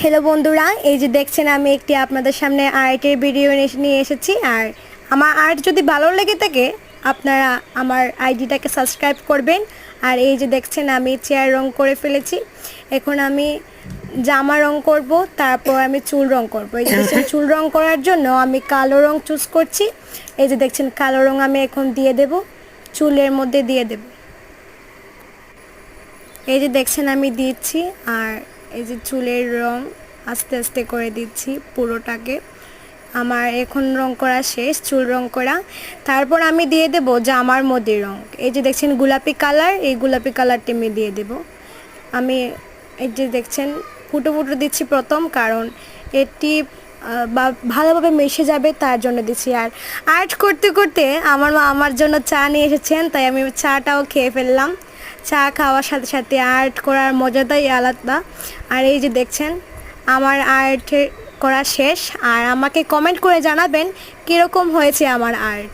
Hello বন্ধুরা, এই যে দেখছেন আমি একটি আপনাদের সামনে আর্টের ভিডিও নিয়ে এসেছি। আর আমার আর্ট যদি ভালো লেগে থাকে আপনারা আমার আইডিটাকে সাবস্ক্রাইব করবেন। আর এই যে দেখছেন আমি চেয়ার রং করে ফেলেছি। এখন আমি জামা রং করব, তারপর আমি চুল রং করব। এই যে দেখছেন চুল রং করার জন্য আমি কালো রং চুজ করছি। এই যে দেখছেন কালো রং আমি এখন দিয়ে দেব, চুলের মধ্যে দিয়ে দেব। এই যে দেখছেন আমি দিচ্ছি। আর এই যে চুলের রং আস্তে আস্তে করে দিচ্ছি পুরোটাকে। আমার এখন রং করা শেষ, চুল রং করা। তারপর আমি দিয়ে দেব জামার মধ্যে রং। এই যে দেখছেন গোলাপি কালার, এই গোলাপি কালারটি আমি দিয়ে দেব। আমি এই যে দেখছেন ফুটো ফুটো দিচ্ছি প্রথম, কারণ এটি ভালোভাবে মিশে যাবে তার জন্য দিচ্ছি। আর আর্ট করতে করতে আমার মা আমার জন্য চা নিয়ে এসেছেন, তাই আমি চাটাও খেয়ে ফেললাম। চা খাওয়ার সাথে সাথে আর্ট করার মজাটাই আলাদা। আর এই যে দেখছেন আমার আর্ট করা শেষ। আর আমাকে কমেন্ট করে জানাবেন কীরকম হয়েছে আমার আর্ট।